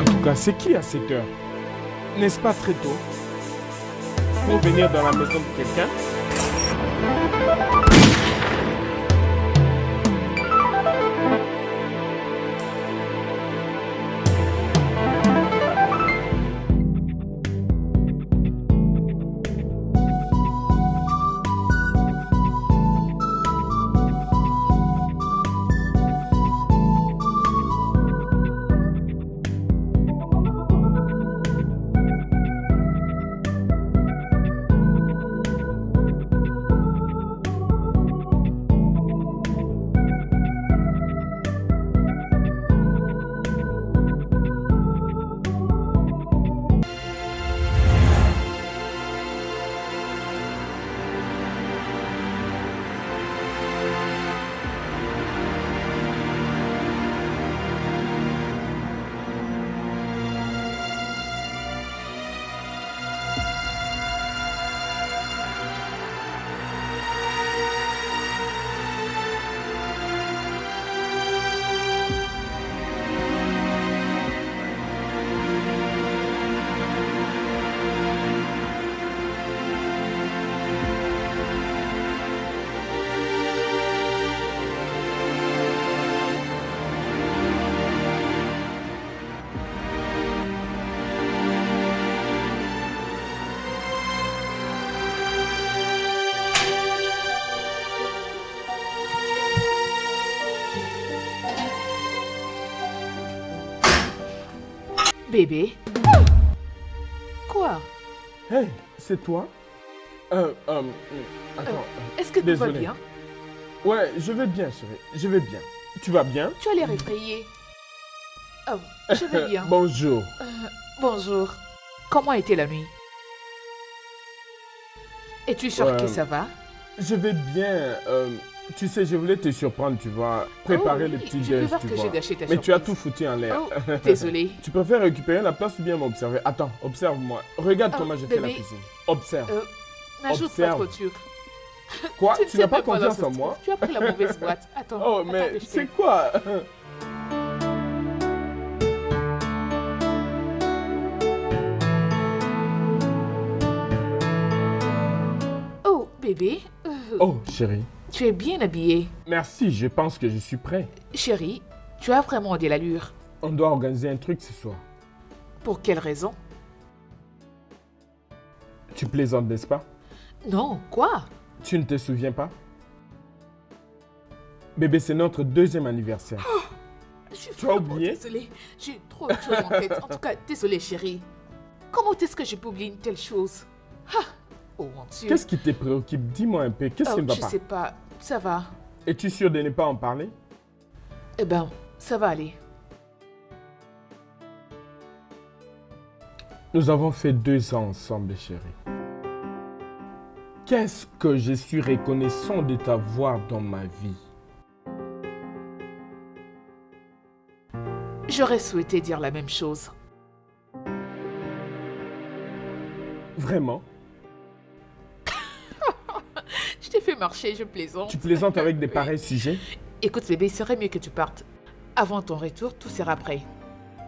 En tout cas, c'est qui à cette heure? N'est-ce pas très tôt pour venir dans la maison de quelqu'un? Bébé? Quoi? Hey, c'est toi? Attends. Est-ce que tout va désolé. bien? Ouais, je vais bien, chérie. Je vais bien. Tu vas bien? Tu as l'air effrayé. Oh, je vais bien. Bonjour. Bonjour. Comment était la nuit? Es-tu sûr que ça va? Je vais bien. Tu sais, je voulais te surprendre, tu vois. Préparer le petit Je peux déj, voir tu que vois. j'ai gâché ta Mais tu as surprise. tout foutu en l'air. Oh, désolé. Tu préfères récupérer la place ou bien m'observer? Attends, observe-moi. Regarde Oh, comment je fais la bébé. cuisine. Observe. N'ajoute pas Observe. trop de sucre. Quoi? ne Tu n'as sais pas même dans confiance ce en moi? truc. Tu as pris la mauvaise boîte. Attends. Oh, attends mais que je c'est t'aide. quoi? Oh, bébé. Oh, chérie. Tu es bien habillé. Merci, je pense que je suis prêt. Chérie, tu as vraiment de l'allure. On doit organiser un truc ce soir. Pour quelle raison? Tu plaisantes, n'est-ce pas? Non, quoi? Tu ne te souviens pas? Bébé, c'est notre 2e anniversaire. Je suis Tu as vraiment oublié? désolée. J'ai trop de choses en tête. En tout cas, désolée, chérie. Comment est-ce que je peux oublier une telle chose? Ah! Oh mon Dieu. Qu'est-ce qui te préoccupe? Dis-moi un peu, qu'est-ce qui ne va Je pas? sais pas. Ça va. Es-tu sûr de ne pas en parler? Eh ben, ça va aller. Nous avons fait 2 ans ensemble, chérie. Qu'est-ce que je suis reconnaissant de t'avoir dans ma vie? J'aurais souhaité dire la même chose. Vraiment? Je t'ai fait marcher, je plaisante. Tu plaisantes avec des Oui. pareils sujets? Écoute, bébé, il serait mieux que tu partes. Avant ton retour, tout sera prêt.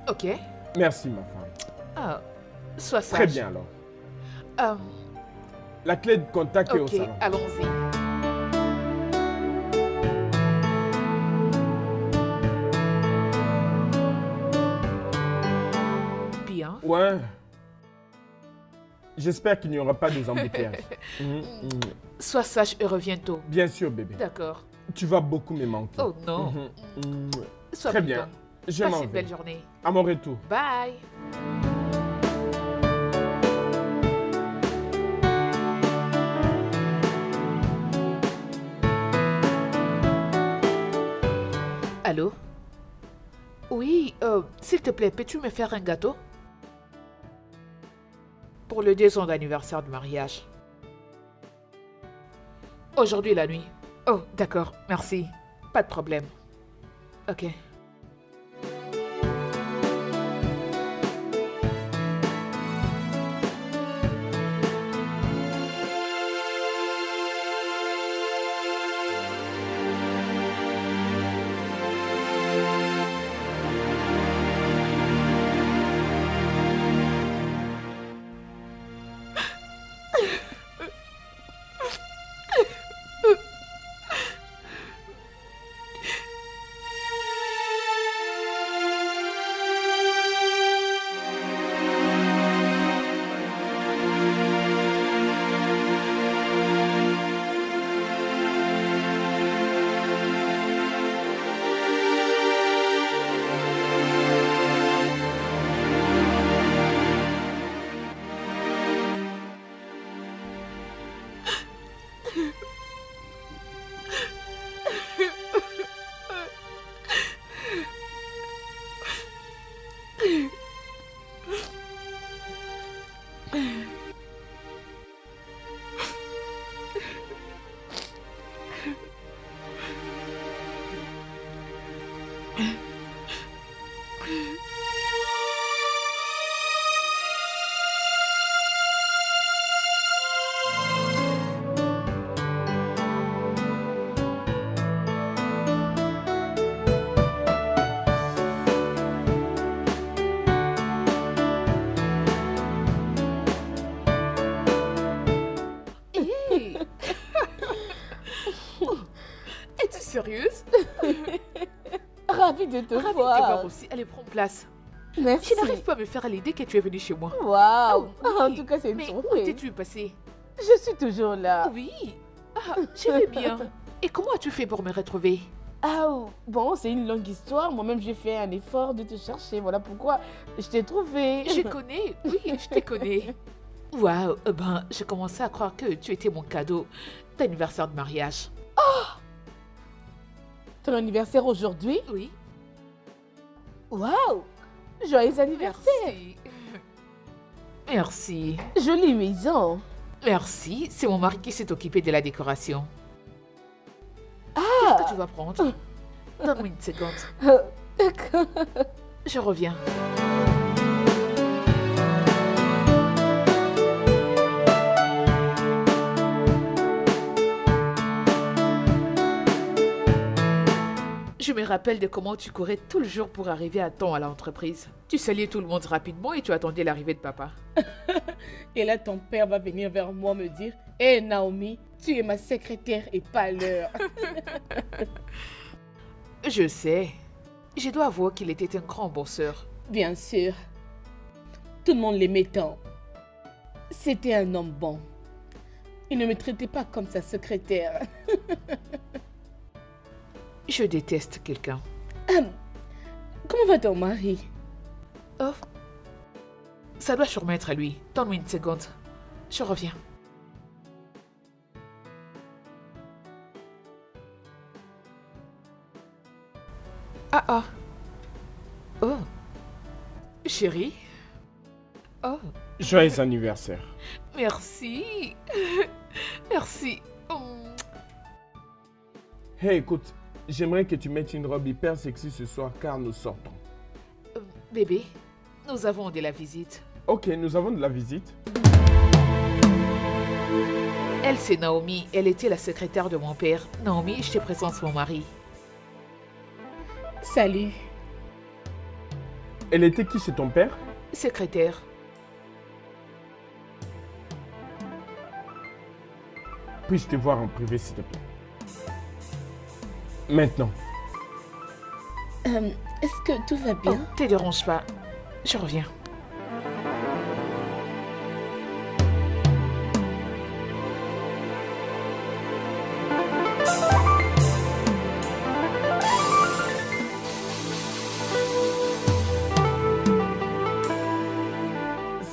Ok? Merci, ma femme. Ah, sois sage. Très bien, alors. Euh, La clé de contact est au ok, salon. allons-y. Bien. Ouais. J'espère qu'il n'y aura pas des embouteillages. Sois sage et reviens tôt. Bien sûr, bébé. D'accord. Tu vas beaucoup me manquer. Oh non. Sois Très prudent. bien. Je Passe m'en une vais. belle journée. À mon retour. Bye. Allô? Oui, s'il te plaît, peux-tu me faire un gâteau? Pour le 2 ans d'anniversaire du mariage. Aujourd'hui la nuit. Oh, d'accord, merci. Pas de problème. Ok. Hey! Es-tu sérieuse? Ravie de te Ravie de te voir voir. aussi. Allez, prends place. Merci. Je n'arrive pas à me faire à l'idée que tu es venue chez moi. Waouh. Oh, En oui. tout cas, c'est une Mais où surprise. étais-tu passée? Je suis toujours là. Oui. Ah, je vais bien. Et comment as-tu fait pour me retrouver? Ah, bon, c'est une longue histoire. Moi-même, j'ai fait un effort de te chercher. Voilà pourquoi je t'ai trouvé. Je connais. Oui, je te connais. Waouh, ben, je commençais à croire que tu étais mon cadeau d'anniversaire de mariage. Ton anniversaire aujourd'hui? Oui. Waouh. Joyeux anniversaire. Merci. Merci. Jolie maison. Merci. C'est mon mari qui s'est occupé de la décoration. Ah. Qu'est-ce que tu vas prendre? Donne-moi une seconde. Je reviens. Je me rappelle de comment tu courais tout le jour pour arriver à temps à l'entreprise. Tu saluais tout le monde rapidement et tu attendais l'arrivée de papa. Et là, ton père va venir vers moi me dire: Hé Naomi, tu es ma secrétaire et pas l'heure. Je sais. Je dois avouer qu'il était un grand bosseur. Bien sûr. Tout le monde l'aimait tant. C'était un homme bon. Il ne me traitait pas comme sa secrétaire. Je déteste quelqu'un. Comment va ton mari? Oh. Ça doit sûrement être à lui. Donne-moi une seconde. Je reviens. Ah ah. Oh. Chérie. Oh. Joyeux anniversaire. Merci. Merci. Oh. Hey, écoute, j'aimerais que tu mettes une robe hyper sexy ce soir car nous sortons. Bébé, nous avons de la visite. Ok, nous avons de la visite. Elle, c'est Naomi. Elle était la secrétaire de mon père. Naomi, je te présente mon mari. Salut. Elle était qui chez ton père? Secrétaire. Puis-je te voir en privé, s'il te plaît? Maintenant. Est-ce que tout va Oh, bien? te dérange pas. Je reviens.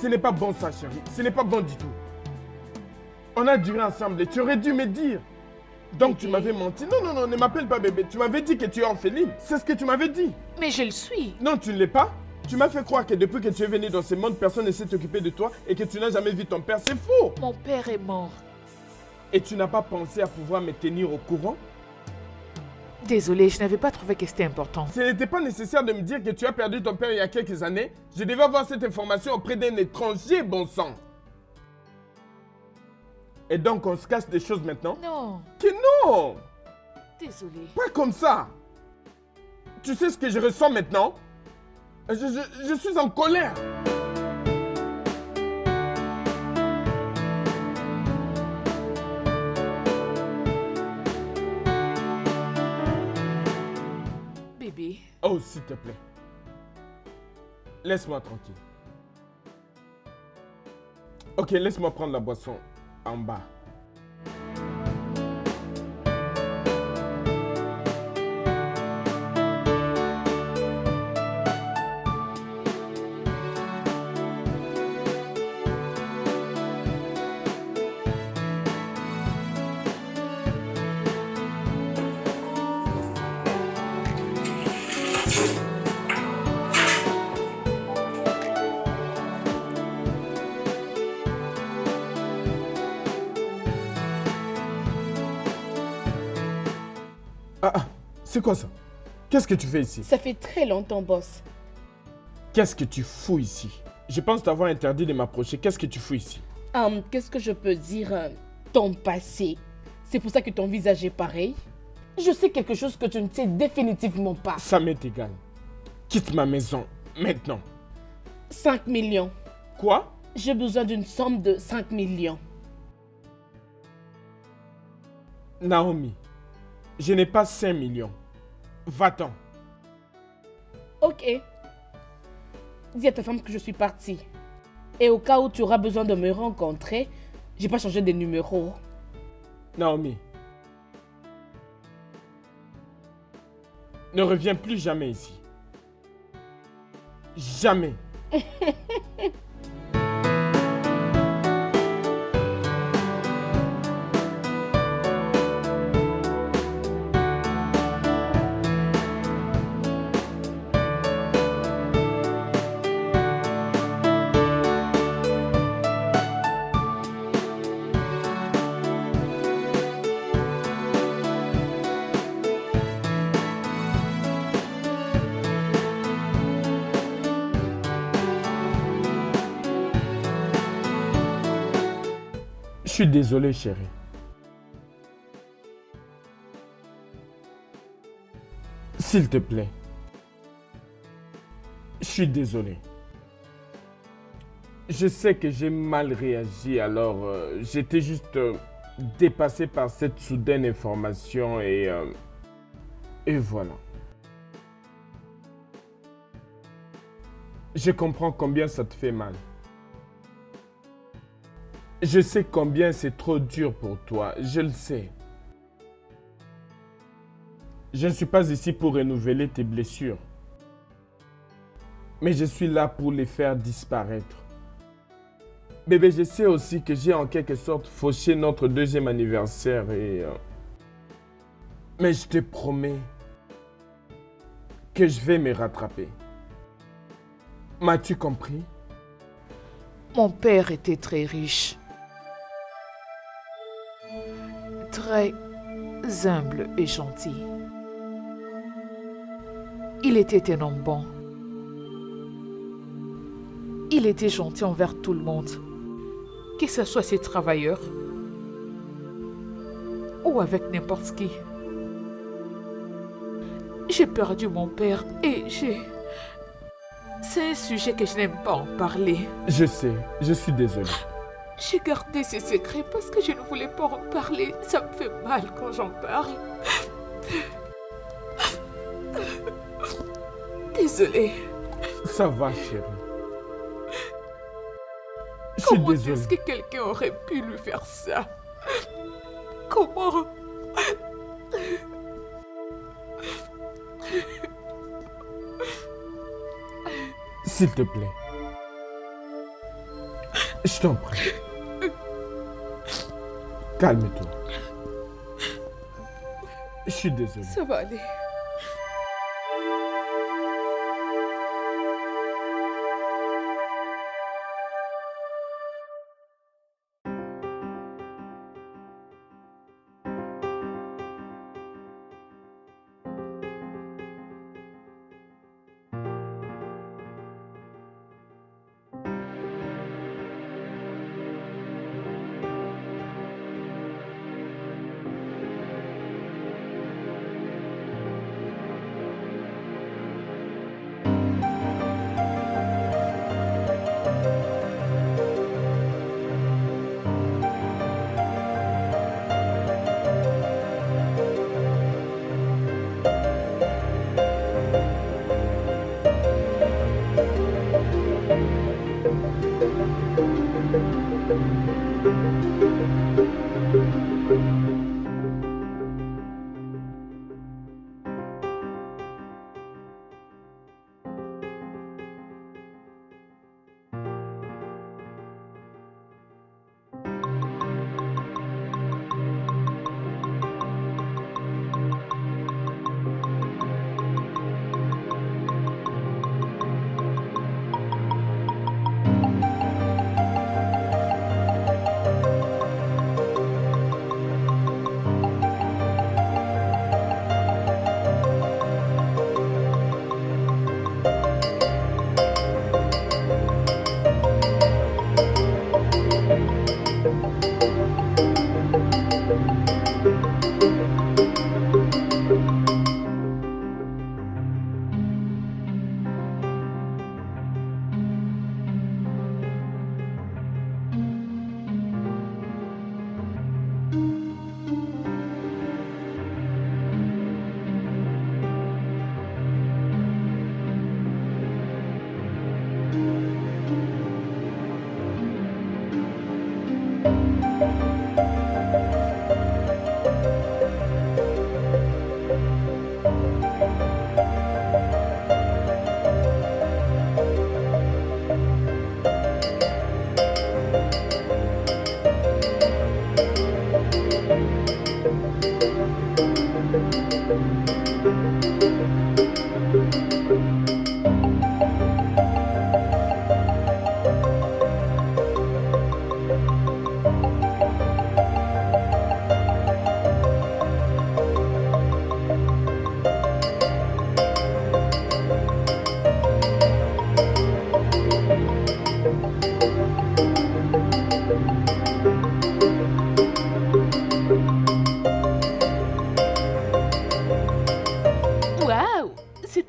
Ce n'est pas bon ça, chérie. Ce n'est pas bon du tout. On a duré ensemble et tu aurais dû me dire. Donc tu m'avais menti. Non, non, non, ne m'appelle pas bébé. Tu m'avais dit que tu es orpheline. C'est ce que tu m'avais dit. Mais je le suis. Non, tu ne l'es pas. Tu m'as fait croire que depuis que tu es venu dans ce monde, personne ne s'est occupé de toi et que tu n'as jamais vu ton père. C'est faux. Mon père est mort. Et tu n'as pas pensé à pouvoir me tenir au courant? Désolée, je n'avais pas trouvé que c'était important. Ce n'était pas nécessaire de me dire que tu as perdu ton père il y a quelques années. Je devais avoir cette information auprès d'un étranger, bon sang. Et donc on se cache des choses maintenant? Non, Que non! désolée. Pas comme ça! Tu sais ce que je ressens maintenant? Je suis en colère! Bébé, Oh, s'il te plaît. Laisse-moi tranquille. Ok, laisse-moi prendre la boisson en bas. c'est quoi ça? Qu'est-ce que tu fais ici? Ça fait très longtemps, boss. Qu'est-ce que tu fous ici? Je pense t'avoir interdit de m'approcher. Qu'est-ce que tu fous ici? Qu'est-ce que je peux dire? Ton passé. C'est pour ça que ton visage est pareil. Je sais quelque chose que tu ne sais définitivement pas. Ça m'est égal. Quitte ma maison, maintenant. 5 millions. Quoi? J'ai besoin d'une somme de 5 millions. Naomi, je n'ai pas 5 millions. Va-t'en. Ok. Dis à ta femme que je suis partie. Et au cas où tu auras besoin de me rencontrer, j'ai pas changé de numéro. Naomi, ne reviens plus jamais ici. Jamais. Je suis désolé, chérie. S'il te plaît. Je suis désolé. Je sais que j'ai mal réagi, alors j'étais juste dépassé par cette soudaine information et voilà. Je comprends combien ça te fait mal. Je sais combien c'est trop dur pour toi, je le sais. Je ne suis pas ici pour renouveler tes blessures. Mais je suis là pour les faire disparaître. Bébé, je sais aussi que j'ai en quelque sorte fauché notre 2e anniversaire et... Mais je te promets que je vais me rattraper. M'as-tu compris? Mon père était très riche. Très humble et gentil. Il était un homme bon. Il était gentil envers tout le monde, que ce soit ses travailleurs ou avec n'importe qui. J'ai perdu mon père et c'est un sujet que je n'aime pas en parler. Je sais, je suis désolé. J'ai gardé ces secrets parce que je ne voulais pas en parler. Ça me fait mal quand j'en parle. Désolée. Ça va, chérie. Je suis Comment désolé. est-ce que quelqu'un aurait pu lui faire ça? Comment? S'il te plaît. Je t'en prie. Calme-toi. Je suis désolé. Ça va aller.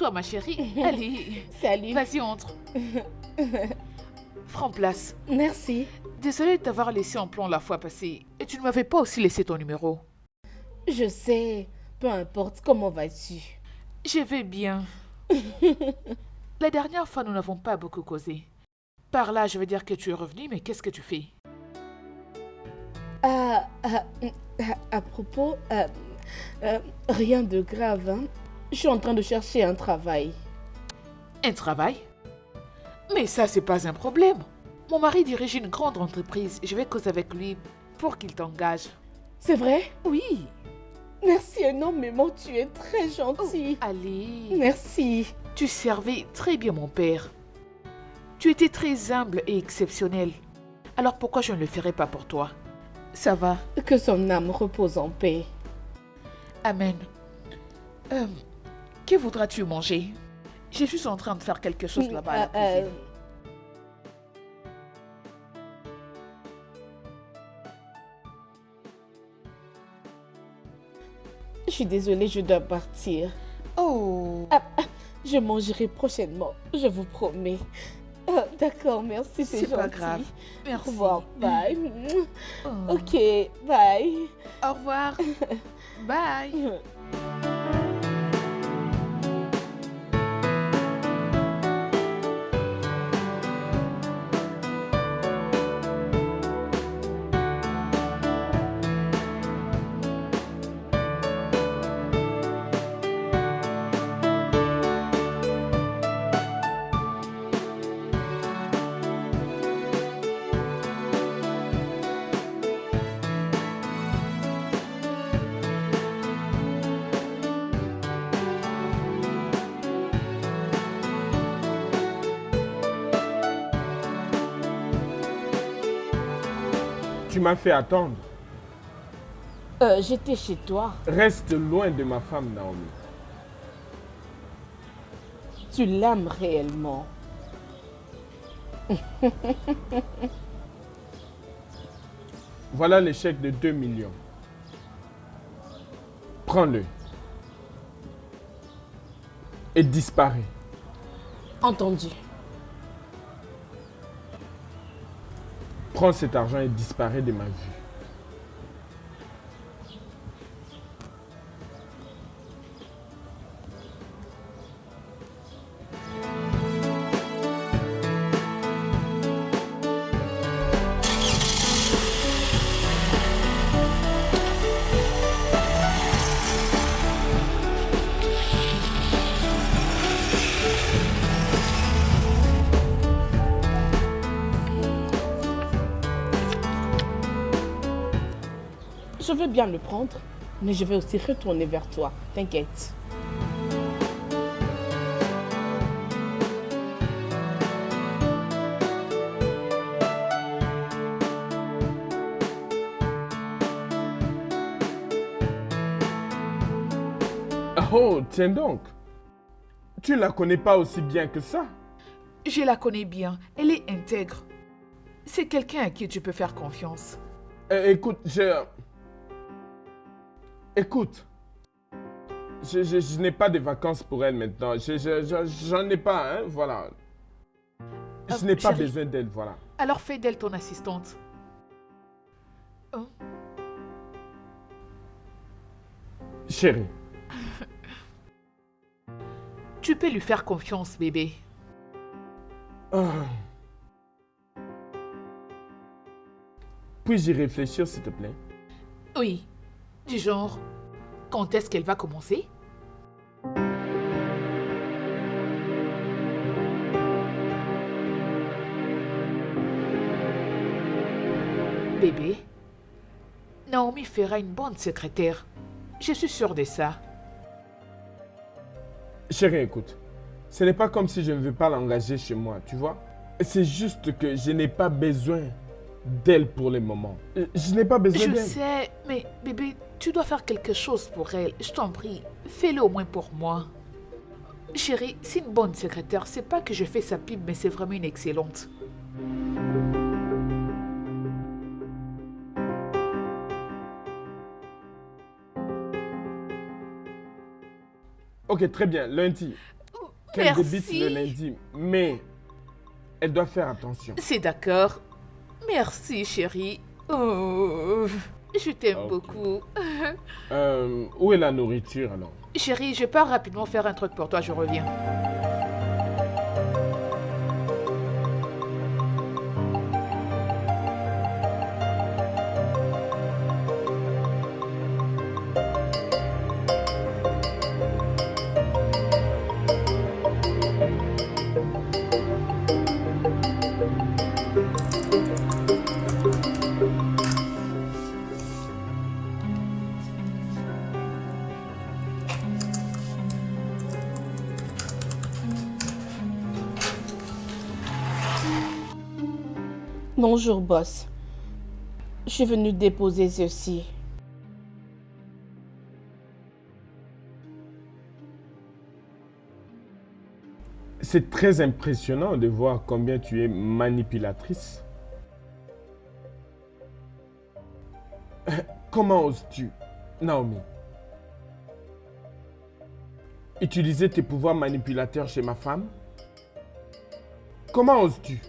Calme-toi, ma chérie. Allez, Salut. vas-y, entre. Prends place. Merci. Désolée de t'avoir laissé en plan la fois passée. Et tu ne m'avais pas aussi laissé ton numéro. Je sais. Peu importe. Comment vas-tu? Je vais bien. La dernière fois, nous n'avons pas beaucoup causé. Par là, je veux dire que tu es revenu, mais qu'est-ce que tu fais? À propos, rien de grave, hein. Je suis en train de chercher un travail. Un travail? Mais ça, c'est pas un problème. Mon mari dirige une grande entreprise. Je vais causer avec lui pour qu'il t'engage. C'est vrai? Oui. Merci énormément, tu es très gentil. Allez. Merci. Tu servais très bien mon père. Tu étais très humble et exceptionnel. Alors pourquoi je ne le ferais pas pour toi? Ça va. Que son âme repose en paix. Amen. Que voudras-tu manger? Je suis en train de faire quelque chose là-bas à la cuisine. Je suis désolée, je dois partir. Oh. Je mangerai prochainement, je vous promets. D'accord, merci, c'est gentil. pas grave. Merci. Au revoir, bye. Oh. Ok, bye. Au revoir. Bye. Tu m'as fait attendre. J'étais chez toi. Reste loin de ma femme, Naomi. Tu l'aimes réellement. Voilà le chèque de 2 millions. Prends-le. Et disparais. Entendu. Prends cet argent et disparais de ma vue. Je veux bien le prendre, mais je vais aussi retourner vers toi. T'inquiète. Oh, tiens donc. Tu la connais pas aussi bien que ça? Je la connais bien. Elle est intègre. C'est quelqu'un à qui tu peux faire confiance. Écoute, Écoute. Je n'ai pas de vacances pour elle maintenant. J'en ai pas, hein, voilà. Je n'ai pas chérie. besoin d'elle, voilà. Alors fais d'elle ton assistante. Hein? Chérie, Tu peux lui faire confiance, bébé. ah. Puis-je y réfléchir, s'il te plaît? Oui. Du genre, quand est-ce qu'elle va commencer? Bébé, Naomi fera une bonne secrétaire. Je suis sûre de ça. Chérie, écoute. Ce n'est pas comme si je ne veux pas l'engager chez moi, tu vois? C'est juste que je n'ai pas besoin d'elle pour le moment. Je n'ai pas besoin Je d'elle. sais, mais bébé, tu dois faire quelque chose pour elle. Je t'en prie, fais-le au moins pour moi. Chérie, c'est une bonne secrétaire. C'est pas que je fais sa pub, mais c'est vraiment une excellente. Ok, très bien, lundi. qu'elle débite Merci. le lundi, mais elle doit faire attention. C'est d'accord. Merci, chérie. Oh, je t'aime Ok. beaucoup. Où est la nourriture alors? Chérie, je pars rapidement faire un truc pour toi, je reviens. Bonjour, boss. Je suis venue déposer ceci. C'est très impressionnant de voir combien tu es manipulatrice. Comment oses-tu, Naomi, utiliser tes pouvoirs manipulateurs chez ma femme? Comment oses-tu?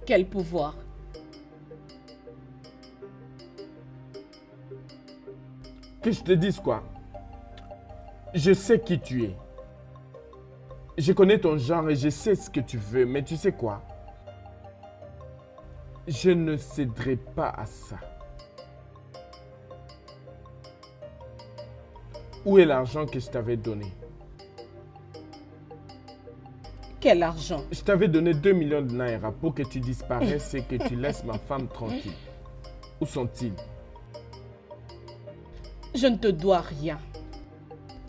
Quel pouvoir? Que je te dise quoi? Je sais qui tu es. Je connais ton genre et je sais ce que tu veux, mais tu sais quoi? Je ne céderai pas à ça. Où est l'argent que je t'avais donné? Quel argent? Je t'avais donné 2 millions de naira pour que tu disparaisses et que tu laisses ma femme tranquille. Où sont-ils? Je ne te dois rien.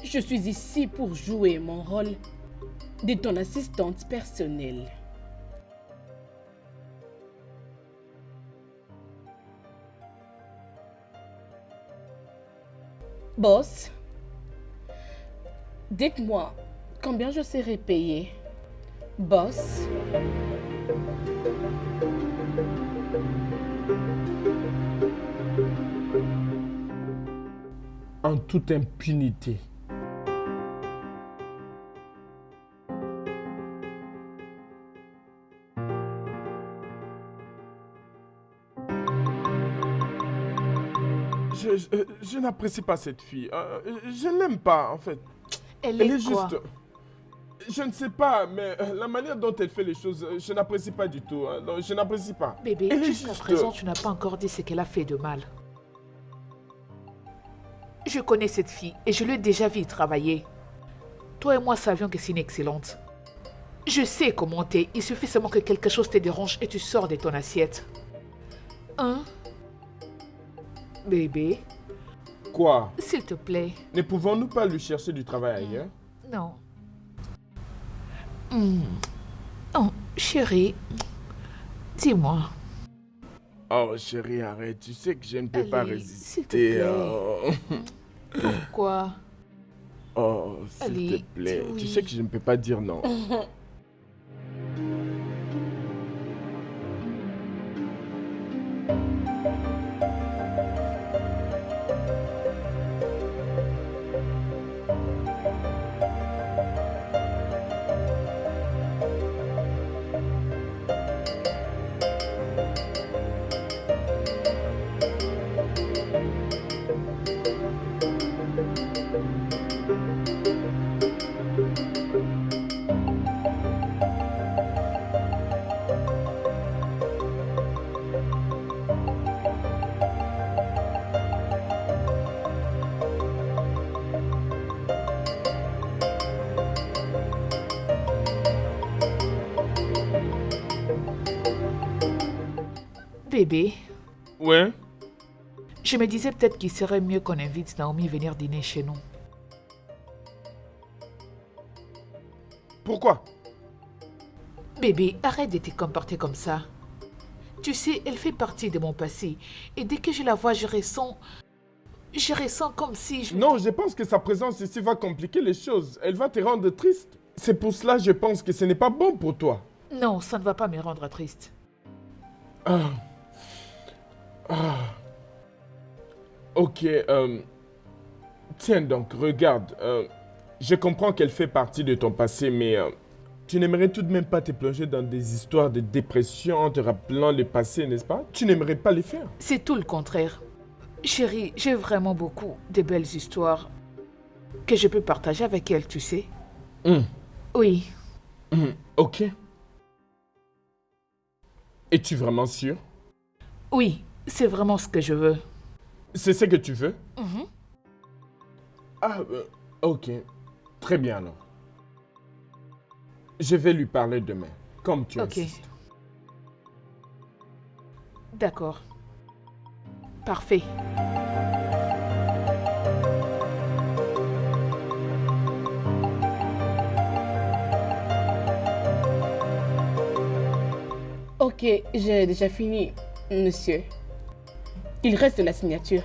Je suis ici pour jouer mon rôle de ton assistante personnelle. Boss, dites-moi combien je serai payé. Boss, En toute impunité. Je n'apprécie pas cette fille. Je ne l'aime pas, en fait. Elle Elle est est quoi? juste... Je ne sais pas, mais la manière dont elle fait les choses, je n'apprécie pas du tout. Hein. Non, je n'apprécie pas. Bébé, Elle est jusqu'à juste... présent, tu n'as pas encore dit ce qu'elle a fait de mal. Je connais cette fille et je l'ai déjà vue travailler. Toi et moi savions que c'est une excellente. Je sais comment t'es. Il suffit seulement que quelque chose te dérange et tu sors de ton assiette. Hein? Bébé, Quoi? s'il te plaît. Ne pouvons-nous pas lui chercher du travail ailleurs? Non. Oh, chérie, dis-moi. Oh, chérie, arrête. Tu sais que je ne peux pas Allez, résister. s'il te plaît. Oh, Pourquoi? oh, s'il Allez, te plaît. dis oui. Tu sais que je ne peux pas dire non. Bébé, Ouais? je me disais peut-être qu'il serait mieux qu'on invite Naomi à venir dîner chez nous. Pourquoi? Bébé, arrête de te comporter comme ça. Tu sais, elle fait partie de mon passé. Et dès que je la vois, je ressens comme si je... Non, je pense que sa présence ici va compliquer les choses. Elle va te rendre triste. C'est pour cela que je pense que ce n'est pas bon pour toi. Non, ça ne va pas me rendre triste. Ok, tiens donc, regarde. Je comprends qu'elle fait partie de ton passé, mais tu n'aimerais tout de même pas te plonger dans des histoires de dépression en te rappelant le passé, n'est-ce pas? Tu n'aimerais pas les faire. C'est tout le contraire. Chérie, j'ai vraiment beaucoup de belles histoires que je peux partager avec elle, tu sais. Oui. Ok. Es-tu vraiment sûr? Oui, c'est vraiment ce que je veux. C'est ce que tu veux? Ah, ok. Très bien alors. Je vais lui parler demain, comme tu Ok. insistes. D'accord. Parfait. Ok, j'ai déjà fini, monsieur. Il reste la signature.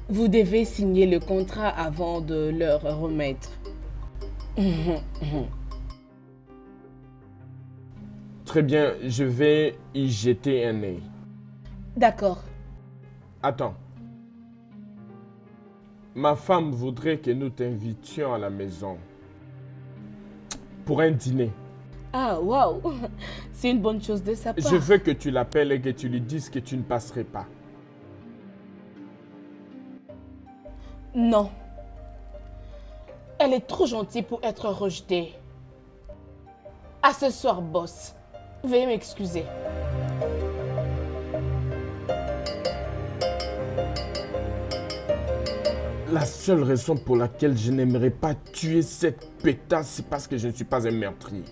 Vous devez signer le contrat avant de leur remettre. Très bien, je vais y jeter un œil. D'accord. Attends. Ma femme voudrait que nous t'invitions à la maison pour un dîner. Ah, waouh. C'est une bonne chose de sa part. Je veux que tu l'appelles et que tu lui dises que tu ne passerais pas. Non. Elle est trop gentille pour être rejetée. À ce soir, boss. Veuillez m'excuser. La seule raison pour laquelle je n'aimerais pas tuer cette pétasse, c'est parce que je ne suis pas un meurtrier.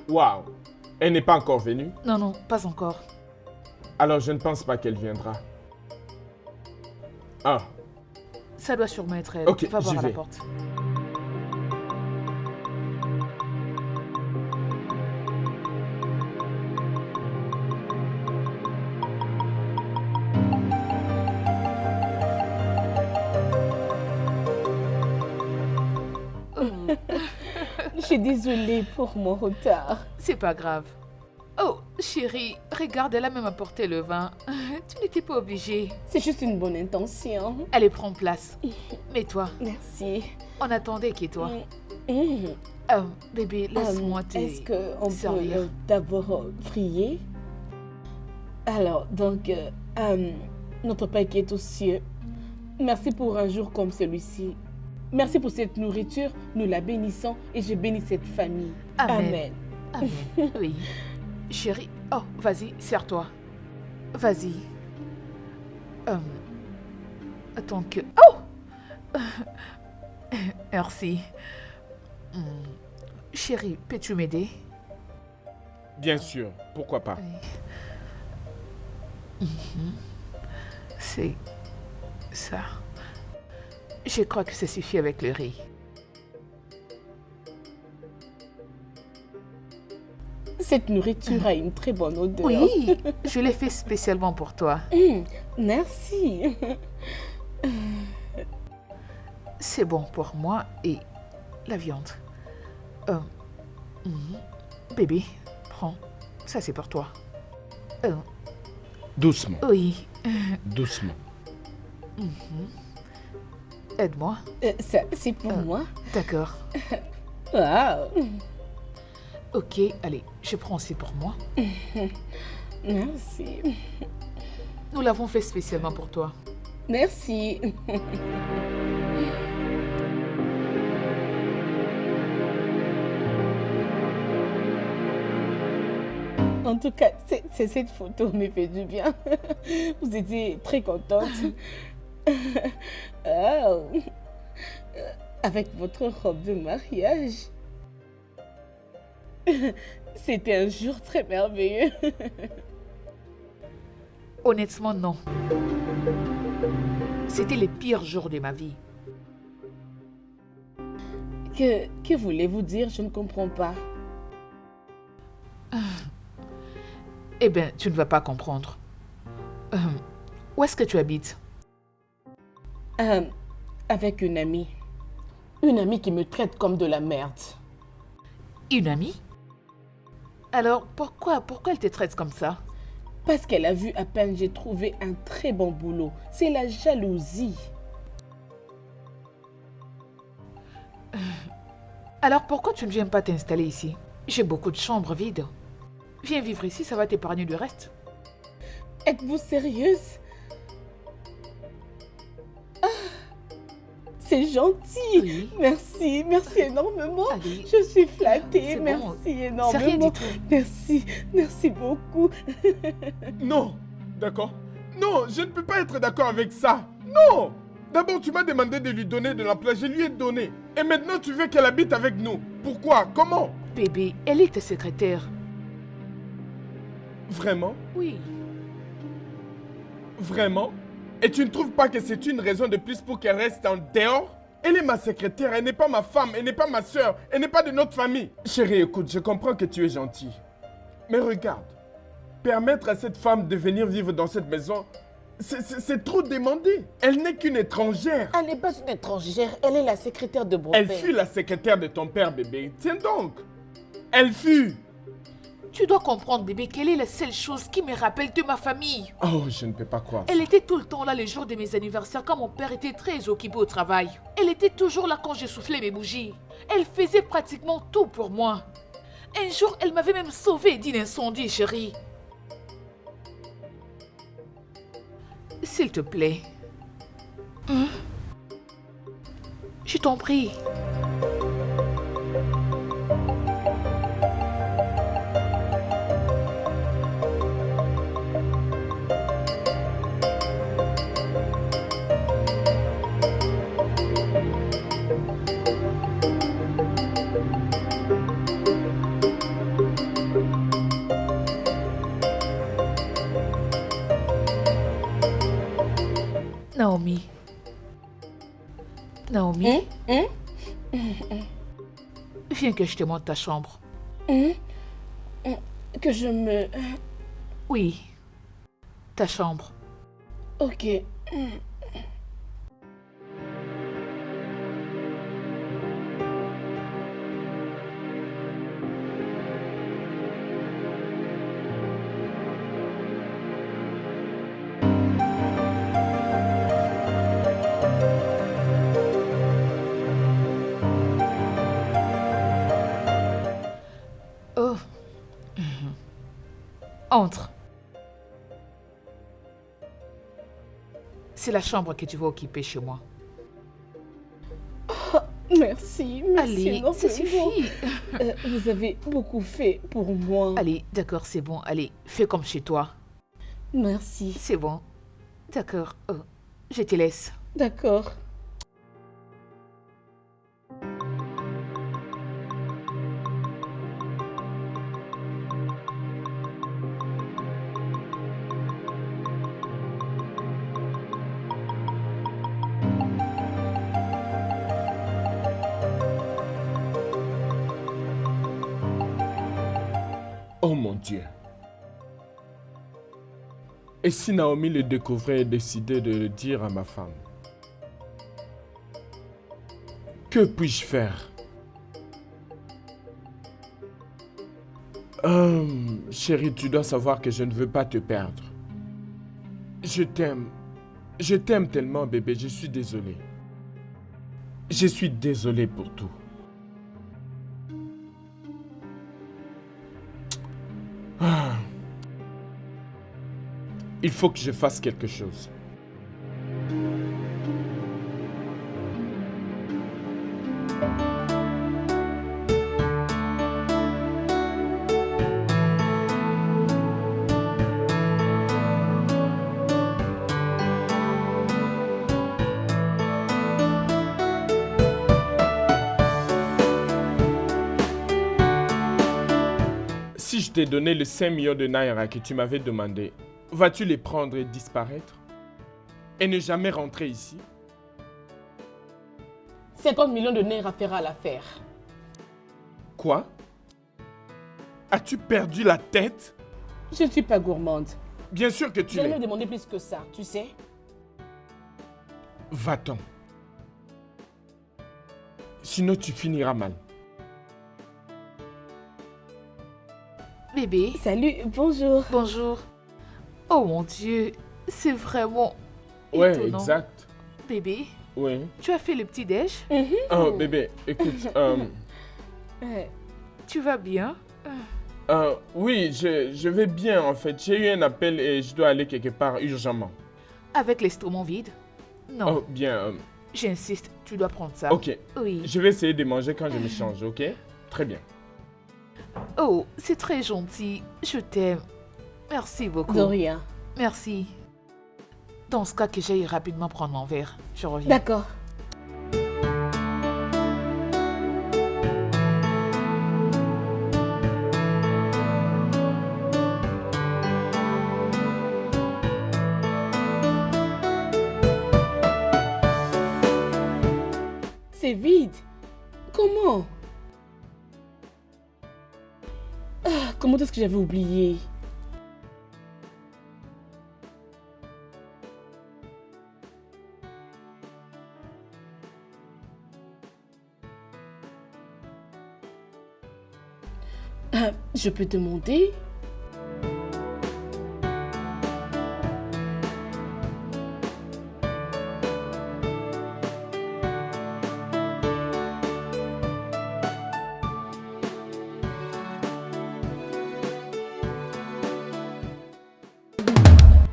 Waouh! Elle n'est pas encore venue? Non, non, pas encore. Alors je ne pense pas qu'elle viendra. Ah, Ça doit sûrement être elle. Ok, Va voir j'y à la vais. porte. Je suis désolée pour mon retard. C'est pas grave. Oh, chérie, regarde, elle a même apporté le vin. Tu n'étais pas obligée. C'est juste une bonne intention. Allez, prends place. Mets-toi. Merci. On attendait qui est toi. Mhm. Bébé, laisse-moi te Est-ce qu'on peut servir. d'abord prier? Alors, donc, notre Père qui est aux cieux, merci pour un jour comme celui-ci. Merci pour cette nourriture, nous la bénissons et je bénis cette famille. Amen. Amen. Oui. Chérie, oh, vas-y, serre-toi. Vas-y. Attends que... Oh! Merci. Chérie, peux-tu m'aider? bien sûr, pourquoi pas. C'est ça. Je crois que ça suffit avec le riz. Cette nourriture a une très bonne odeur. Oui, je l'ai fait spécialement pour toi. Merci. C'est bon pour moi et la viande. Bébé, prends. Ça, c'est pour toi. Doucement, Oui, doucement. aide-moi. Ça, c'est pour moi. D'accord. Wow. Ok, allez, je prends aussi pour moi. Merci. Nous l'avons fait spécialement pour toi. Merci. En tout cas, cette photo me fait du bien. Vous étiez très contente. Oh. Avec votre robe de mariage. C'était un jour très merveilleux. Honnêtement, non. C'était les pires jours de ma vie. Que voulez-vous dire? Je ne comprends pas. Eh bien, tu ne vas pas comprendre. Où est-ce que tu habites? Avec une amie. Une amie qui me traite comme de la merde. Une amie? Alors, pourquoi elle te traite comme ça? Parce qu'elle a vu à peine j'ai trouvé un très bon boulot. C'est la jalousie. Alors, pourquoi tu ne viens pas t'installer ici? J'ai beaucoup de chambres vides. Viens vivre ici, ça va t'épargner du reste. Êtes-vous sérieuse? C'est gentil. Oui. Merci énormément. Allez. Je suis flattée. C'est Merci bon. énormément. C'est rien du tout. Merci beaucoup. Non, d'accord? Non, je ne peux pas être d'accord avec ça. Non! D'abord, tu m'as demandé de lui donner de l'emploi, je lui ai donné. Et maintenant, tu veux qu'elle habite avec nous. Pourquoi? Comment? Bébé, elle est ta secrétaire. Vraiment? Oui. Vraiment? Et tu ne trouves pas que c'est une raison de plus pour qu'elle reste en dehors? Elle est ma secrétaire, elle n'est pas ma femme, elle n'est pas ma soeur, elle n'est pas de notre famille. Chérie, écoute, je comprends que tu es gentil. Mais regarde, permettre à cette femme de venir vivre dans cette maison, c'est trop demandé. Elle n'est qu'une étrangère. Elle n'est pas une étrangère, elle est la secrétaire de mon Elle père. fut la secrétaire de ton père, bébé. Tiens donc. Elle fut. Tu dois comprendre, bébé, quelle est la seule chose qui me rappelle de ma famille. Oh, je ne peux pas croire. Elle était tout le temps là les jours de mes anniversaires quand mon père était très occupé au travail. Elle était toujours là quand je soufflais mes bougies. Elle faisait pratiquement tout pour moi. Un jour, elle m'avait même sauvée d'un incendie, chérie. S'il te plaît. Je t'en prie. Naomi. Naomi, viens que je te montre ta chambre. Que je me... Oui, ta chambre. Ok. Oh. Entre. C'est la chambre que tu vas occuper chez moi. Merci Allez, énormément. ça suffit. Vous avez beaucoup fait pour moi. Allez, d'accord, c'est bon. Allez, fais comme chez toi. Merci. C'est bon. D'accord. Je te laisse. D'accord. Oh mon Dieu. Et si Naomi le découvrait et décidait de le dire à ma femme? Que puis-je faire? Chérie, tu dois savoir que je ne veux pas te perdre. Je t'aime. Je t'aime tellement, bébé. Je suis désolé. Je suis désolé pour tout. Il faut que je fasse quelque chose. Si je t'ai donné les 5 millions de Naira que tu m'avais demandé, vas-tu les prendre et disparaître? Et ne jamais rentrer ici? 50 millions de Naira fera l'affaire. Quoi? As-tu perdu la tête? Je ne suis pas gourmande. Bien sûr que tu Je l'es. vais me demander plus que ça, tu sais. Va-t'en. Sinon, tu finiras mal. Bébé, Salut, bonjour. bonjour. Oh mon Dieu, c'est vraiment Ouais, étonnant. exact. Bébé, Oui. tu as fait le petit-déj? Oh, bébé, écoute. Tu vas bien? Oui, je vais bien en fait. J'ai eu un appel et je dois aller quelque part urgemment. Avec l'estomac vide? Non, Oh, bien. j'insiste, tu dois prendre ça. Ok. Oui. Je vais essayer de manger quand je me change, ok? Très bien. Oh, c'est très gentil. Je t'aime. Merci beaucoup. De rien. Merci. Dans ce cas que j'aille rapidement prendre mon verre. Je reviens. D'accord. C'est vide. Comment? Comment est-ce que j'avais oublié? Je peux demander?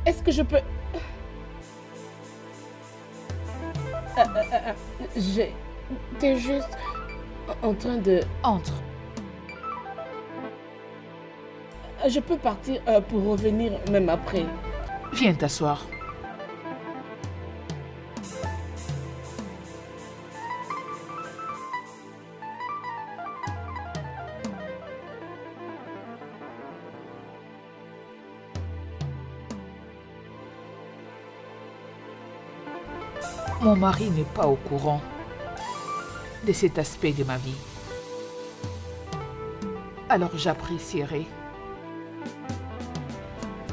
Est-ce que je peux... J'étais juste en train de... Entre. Je peux partir pour revenir même après. Viens t'asseoir. Mon mari n'est pas au courant de cet aspect de ma vie. Alors j'apprécierais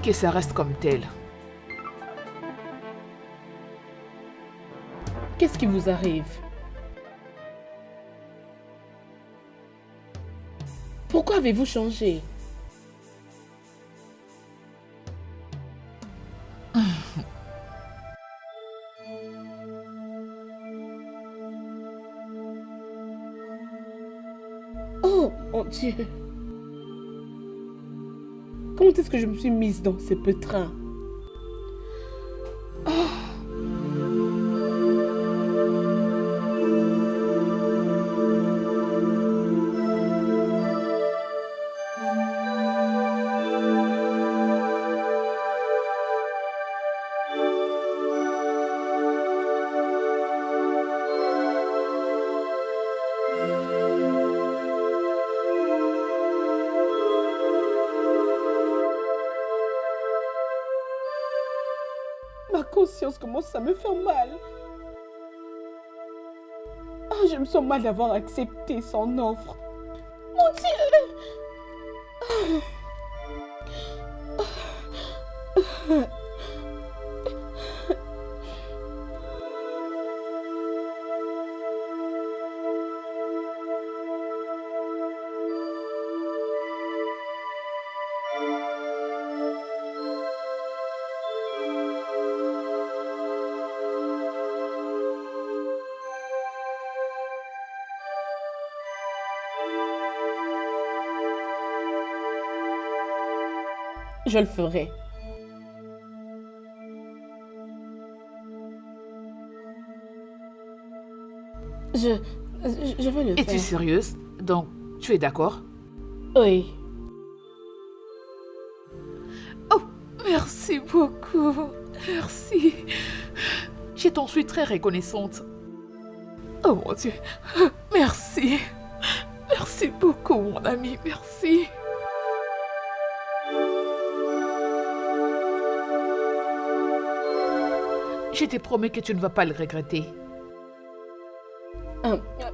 que ça reste comme tel. Qu'est-ce qui vous arrive? Pourquoi avez-vous changé? Oh mon Dieu! Comment est-ce que je me suis mise dans ce pétrin? Ma conscience commence à me faire mal. Ah, je me sens mal d'avoir accepté son offre. Mon Dieu! Je le ferai. Je vais le Es-tu faire. sérieuse? Donc, tu es d'accord? Oui. Oh, merci beaucoup. Merci. Je t'en suis très reconnaissante. Oh mon Dieu. Merci. Merci beaucoup, mon ami. Merci. Je te promets que tu ne vas pas le regretter.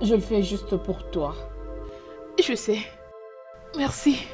Je le fais juste pour toi. Je sais. Merci.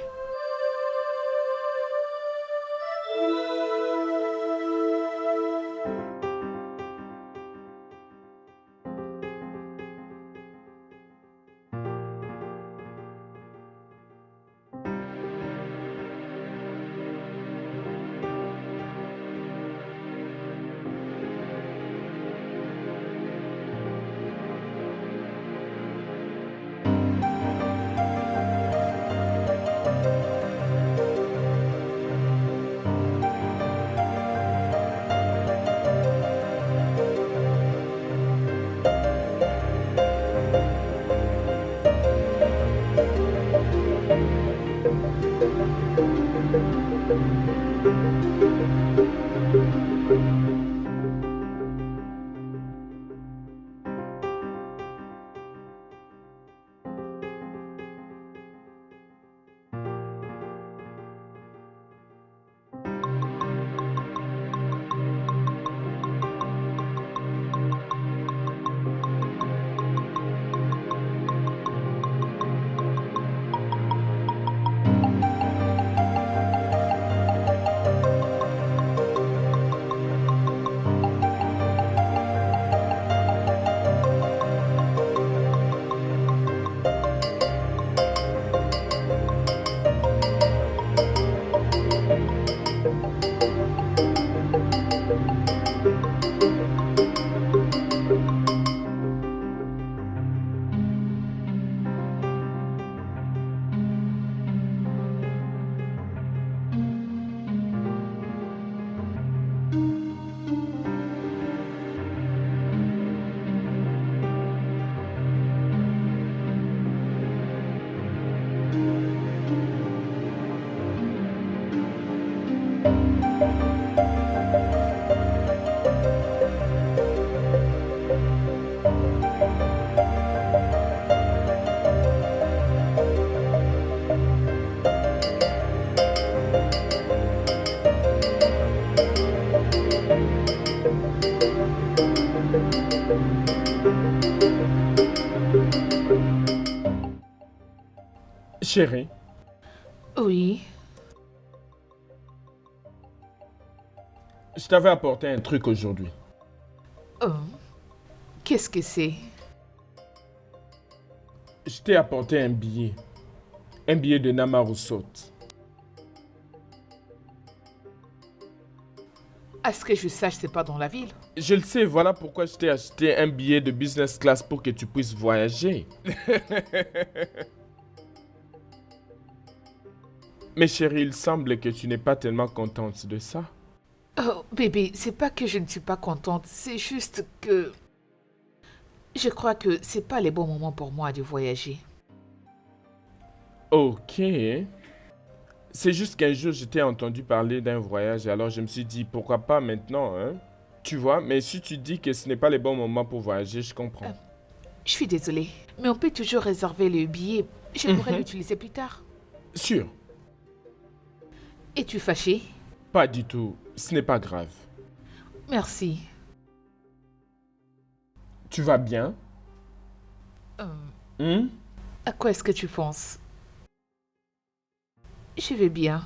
Chérie, Oui. je t'avais apporté un truc aujourd'hui. Oh. Qu'est-ce que c'est? Je t'ai apporté un billet. Un billet de Namarusot. À ce que je sache, c'est pas dans la ville. Je le sais, voilà pourquoi je t'ai acheté un billet de business class pour que tu puisses voyager. Mais chérie, il semble que tu n'es pas tellement contente de ça. Oh, bébé, c'est pas que je ne suis pas contente, c'est juste que je crois que c'est pas les bons moments pour moi de voyager. Ok. C'est juste qu'un jour, je t'ai entendu parler d'un voyage, alors je me suis dit, pourquoi pas maintenant, hein? Tu vois, mais si tu dis que ce n'est pas les bons moments pour voyager, je comprends. Je suis désolée, mais on peut toujours réserver le billet. Je pourrais l'utiliser plus tard. Sûr, Es-tu fâché? pas du tout. Ce n'est pas grave. Merci. Tu vas bien? Hmm? À quoi est-ce que tu penses? Je vais bien.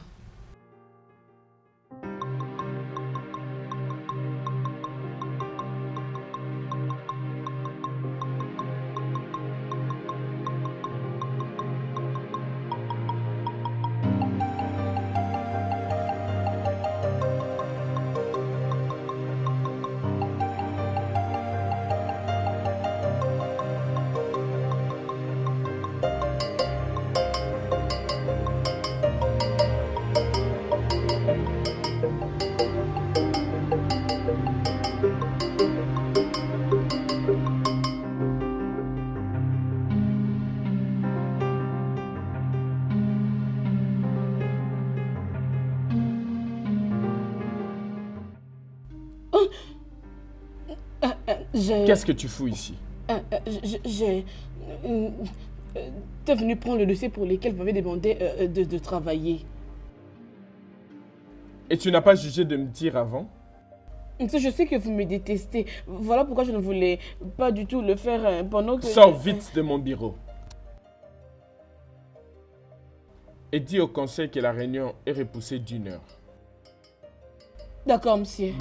Qu'est-ce que tu fous ici? J'ai... T'es venu prendre le dossier pour lequel vous m'avez demandé de travailler. Et tu n'as pas jugé de me dire avant? Je sais que vous me détestez. Voilà pourquoi je ne voulais pas du tout le faire pendant que... Sors vite de mon bureau. Et dis au conseil que la réunion est repoussée d'1 heure. D'accord, monsieur.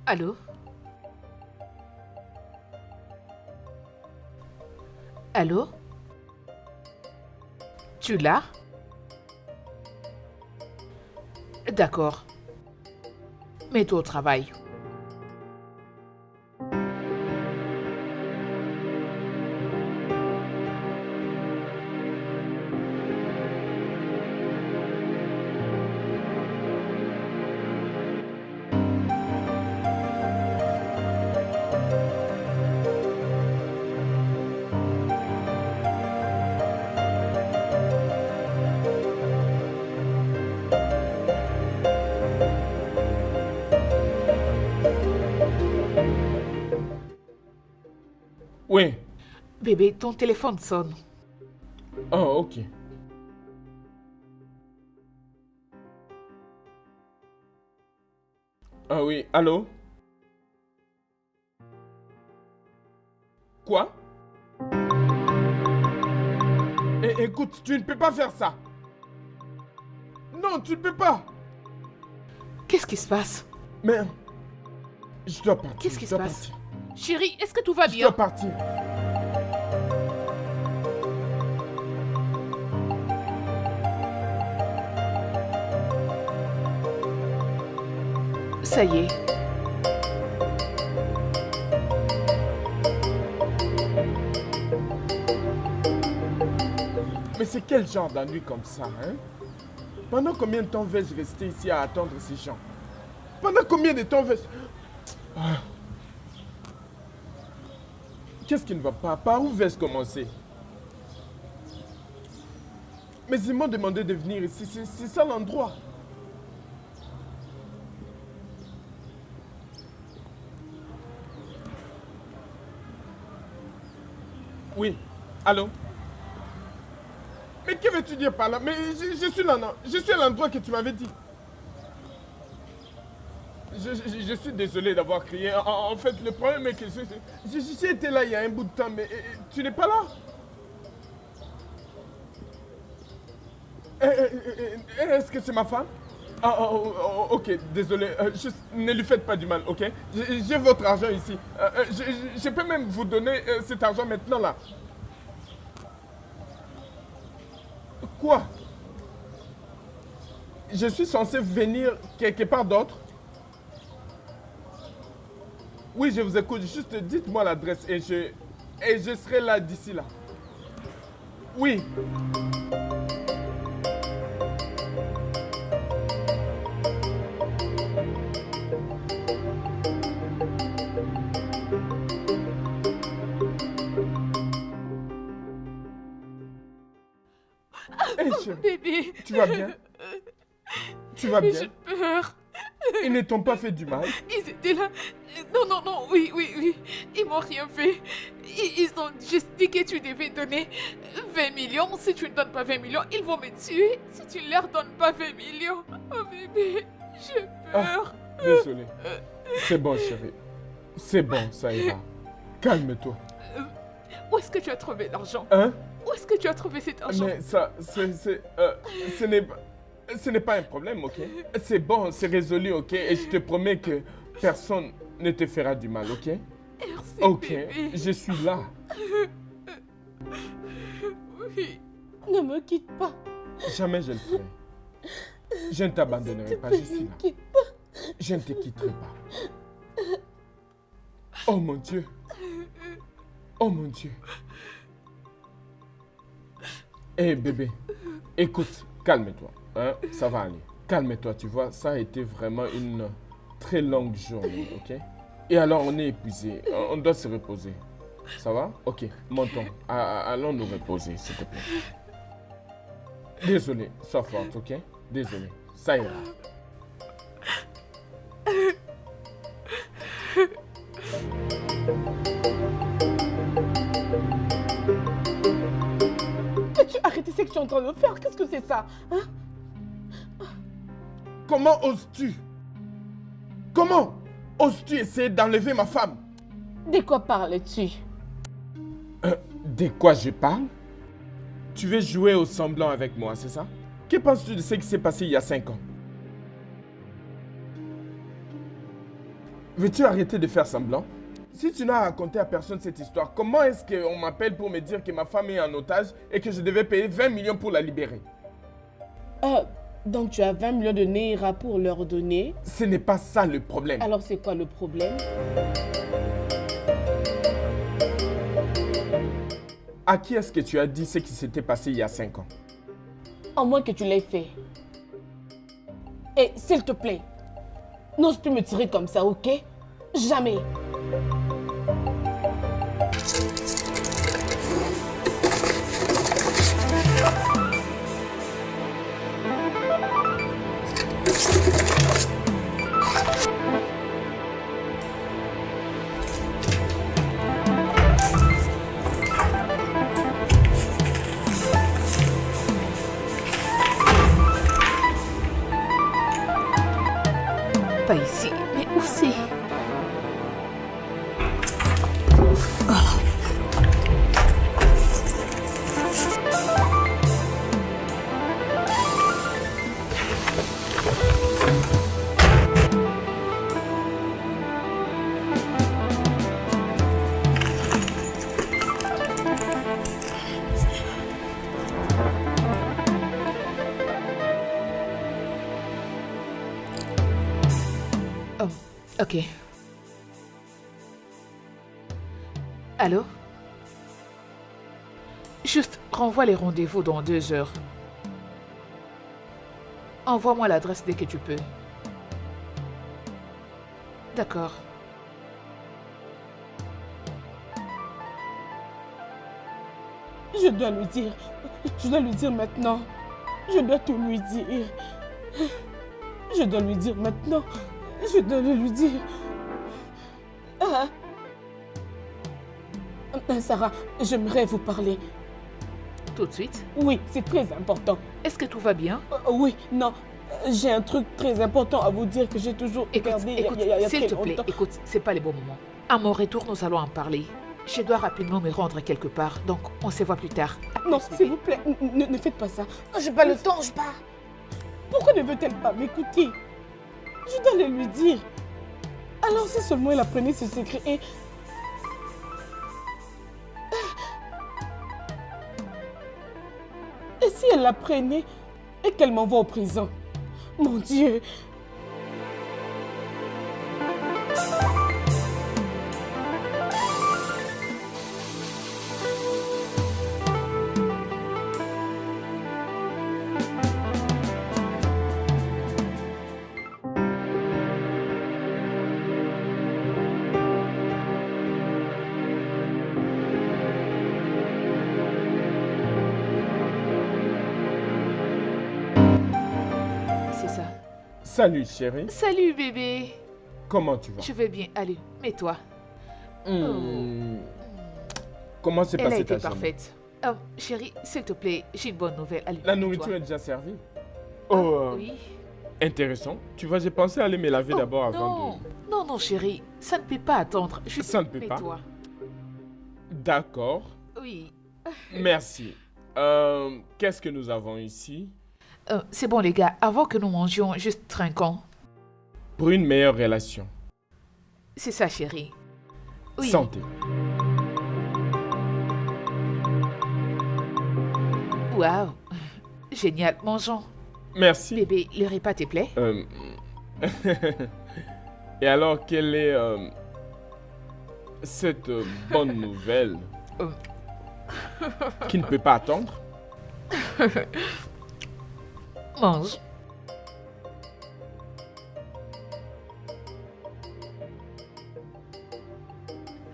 Allô? Allô? Tu l'as? D'accord. Mets-toi au travail. Oui. Bébé, ton téléphone sonne. Oh, ok. Ah oui, allô? Quoi? Écoute, tu ne peux pas faire ça. Non, tu ne peux pas. Qu'est-ce qui se passe? Mais je dois partir. Qu'est-ce qui je se dois passe? partir. Chérie, est-ce que tout va Je bien? dois partir. Ça y est. Mais c'est quel genre d'ennui comme ça, hein? Pendant combien de temps vais-je rester ici à attendre ces gens? Pendant combien de temps vais-je... Ah. Qu'est-ce qui ne va pas? Par où vais-je commencer? Mais ils m'ont demandé de venir ici, c'est ça l'endroit. Oui, allô? Mais que veux-tu dire par là? Mais je suis là, non? Je suis à l'endroit que tu m'avais dit. Je suis désolé d'avoir crié. En fait, le problème est que j'ai été là il y a un bout de temps, mais tu n'es pas là? Est-ce que c'est ma femme? Ok, désolé. Ne lui faites pas du mal, ok? J'ai votre argent ici. Je peux même vous donner cet argent maintenant, là. Quoi? Je suis censé venir quelque part d'autre? Oui, je vous écoute. Juste dites-moi l'adresse et je serai là d'ici là. Oui. Hey, chérie, Bébé. tu vas bien? Tu vas bien? J'ai peur. Ils ne t'ont pas fait du mal? Ils étaient là. Non, oui. Ils m'ont rien fait. Ils ont juste dit que tu devais donner 20 millions. Si tu ne donnes pas 20 millions, ils vont me tuer. Si tu ne leur donnes pas 20 millions. Oh bébé, j'ai peur. Désolé. C'est bon, chérie. C'est bon, ça ira. Calme-toi. Où est-ce que tu as trouvé l'argent? Hein? Où est-ce que tu as trouvé cet argent? Mais ça, ce n'est pas un problème, ok? C'est bon, c'est résolu, ok? Et je te promets que personne ne te fera du mal, ok? Merci, Ok, bébé. je suis là. Oui. Ne me quitte pas. Jamais je le ferai. Je ne t'abandonnerai pas, je suis Ne là. me quitte pas. Je ne te quitterai pas. Oh mon Dieu. Oh mon Dieu. Hé bébé, écoute, calme-toi. Hein? Ça va aller. Calme-toi, tu vois, ça a été vraiment une très longue journée, ok? Et alors on est épuisé, on doit se reposer. Ça va? Ok, montons. Allons nous reposer, s'il te plaît. Désolé, sois forte, ok? Désolé, ça ira. Peux-tu arrêter ce que tu es en train de faire? Qu'est-ce que c'est ça? Hein? Comment oses-tu? Comment oses-tu essayer d'enlever ma femme? De quoi parles-tu? De quoi je parle? Tu veux jouer au semblant avec moi, c'est ça? Que penses-tu de ce qui s'est passé il y a 5 ans? Veux-tu arrêter de faire semblant? Si tu n'as raconté à personne cette histoire, comment est-ce qu'on m'appelle pour me dire que ma femme est en otage et que je devais payer 20 millions pour la libérer? Donc tu as 20 millions de Naira pour leur donner. Ce n'est pas ça le problème. Alors c'est quoi le problème? À qui est-ce que tu as dit ce qui s'était passé il y a 5 ans? À moins que tu l'aies fait. Et s'il te plaît, n'ose plus me tirer comme ça, ok? Jamais. Pas ici. Mais où c'est? Ok. Allô? Juste, renvoie les rendez-vous dans 2 heures. Envoie-moi l'adresse dès que tu peux. D'accord. Je dois lui dire. Je dois lui dire maintenant. Je dois tout lui dire. Je dois lui dire maintenant. Je dois le lui dire. Ah. Sarah, j'aimerais vous parler. Tout de suite? Oui, c'est très important. Est-ce que tout va bien? Oui, non. J'ai un truc très important à vous dire que j'ai toujours gardé il y a s'il très te plaît, longtemps. écoute, c'est pas les bons moments. À mon retour, nous allons en parler. Je dois rapidement me rendre quelque part, donc on se voit plus tard. Non, Plus, s'il bébé. vous plaît, ne faites pas ça. J'ai pas le temps, je pars. Pourquoi ne veut-elle pas m'écouter? Je dois le lui dire. Alors si seulement elle apprenait ce secret et... Et si elle l'apprenait et qu'elle m'envoie en prison? Mon Dieu! C'est ça. Salut chérie, Salut bébé. comment tu vas? Je vais bien. Allez, mets-toi. Comment s'est Elle a passée été ta journée? parfaite. Chérie, s'il te plaît, j'ai une bonne nouvelle. Allez, La mets-toi. nourriture est déjà servie? Ah, Oh, oui. intéressant. Tu vois, j'ai pensé aller me laver Oh, d'abord avant non. de... Non, non, chérie, ça ne peut pas attendre. Ça ne peut pas. Mets-toi. D'accord, Oui. merci. Qu'est-ce que nous avons ici? C'est bon, les gars, avant que nous mangions, juste trinquons. Pour une meilleure relation. C'est ça, chérie. Oui. Santé. Waouh. Génial, mangeons. Merci. Bébé, le repas te plaît? Et alors, quelle est cette bonne nouvelle qui ne peut pas attendre? Mange.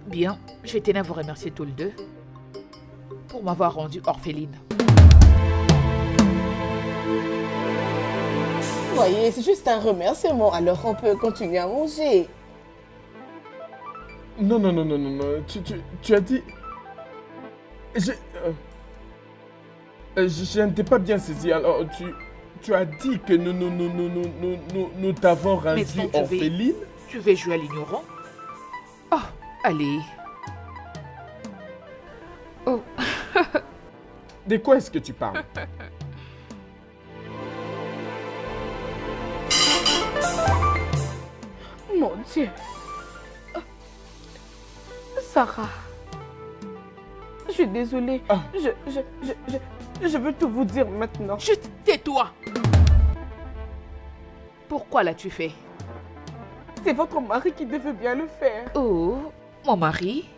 Bien, je tenais à vous remercier tous les deux pour m'avoir rendue orpheline. Vous voyez, c'est juste un remerciement, alors on peut continuer à manger. Non, non, non, non, non, non. Tu as dit... Je ne t'ai pas bien saisi. Alors, tu as dit que nous t'avons rendu Maintenant, tu orpheline? Tu veux jouer à l'ignorant? Oh, allez. Oh, De quoi est-ce que tu parles? Mon Dieu. Sarah. Je suis désolée. Ah. Je veux tout vous dire maintenant. juste tais-toi. Pourquoi l'as-tu fait? C'est votre mari qui devait bien le faire. Oh, mon mari?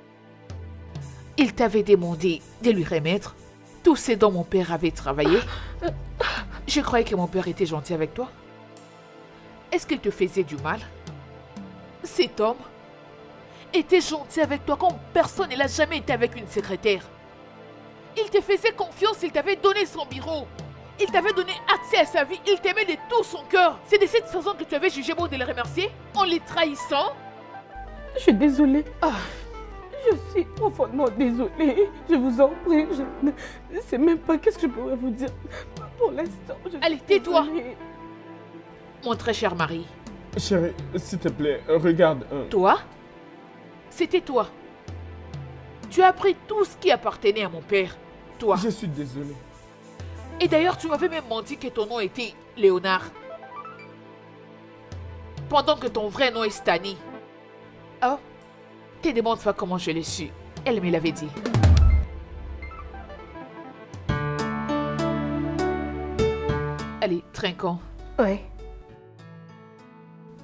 Il t'avait demandé de lui remettre tout ce dont mon père avait travaillé. Je croyais que mon père était gentil avec toi. Est-ce qu'il te faisait du mal? Cet homme était gentil avec toi comme personne ne l'a jamais été avec une secrétaire. Il te faisait confiance, il t'avait donné son bureau. Il t'avait donné accès à sa vie, il t'aimait de tout son cœur. C'est de cette façon que tu avais jugé bon de le remercier? En les trahissant? Je suis désolée. Je suis profondément désolée. Je vous en prie. Je ne sais même pas qu'est-ce que je pourrais vous dire. Pour l'instant, je suis Allez, tais-toi. désolée. Mon très cher mari. Chérie, s'il te plaît, regarde. Toi? C'était toi. Tu as pris tout ce qui appartenait à mon père. Toi. Je suis désolé. Et d'ailleurs, tu m'avais même menti que ton nom était Léonard. Pendant que ton vrai nom est Stani. Oh, te demande pas comment je l'ai su. Elle me l'avait dit. Allez, trinquons. Ouais.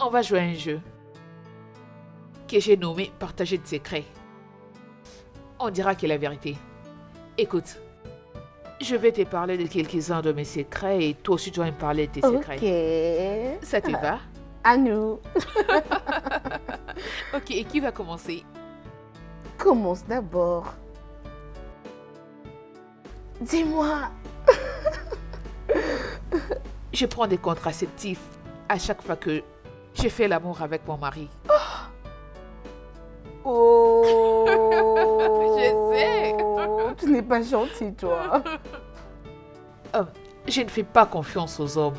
On va jouer à un jeu. que j'ai nommé partager de secrets. On dira que la vérité. Écoute, je vais te parler de quelques-uns de mes secrets et toi aussi tu vas me parler de tes secrets. Ok. Ça te va? À nous. Ok, et qui va commencer? Commence d'abord. Dis-moi. Je prends des contraceptifs à chaque fois que je fais l'amour avec mon mari. Oh. Je sais. Tu n'es pas gentil, toi. Je ne fais pas confiance aux hommes.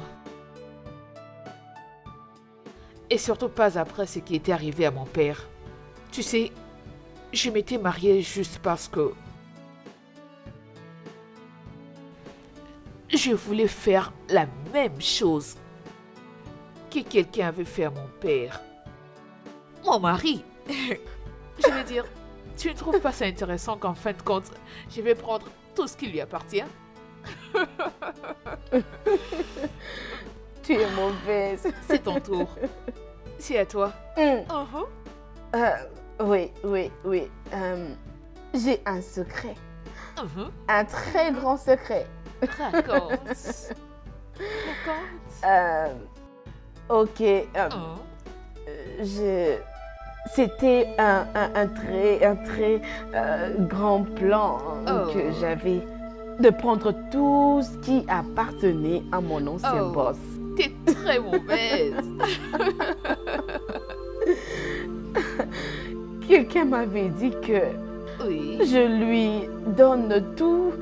Et surtout pas après ce qui était arrivé à mon père. Tu sais, je m'étais mariée juste parce que je voulais faire la même chose que quelqu'un avait fait à mon père. Mon mari. Je veux dire, tu ne trouves pas ça intéressant qu'en fin de compte, je vais prendre tout ce qui lui appartient? Tu es mauvaise. C'est ton tour. C'est à toi. Oui. J'ai un secret. Un très grand secret. Raconte. Raconte. Ok. C'était un très grand plan que j'avais de prendre tout ce qui appartenait à mon ancien boss. T'es très mauvaise. Quelqu'un m'avait dit que Oui. je lui donne tous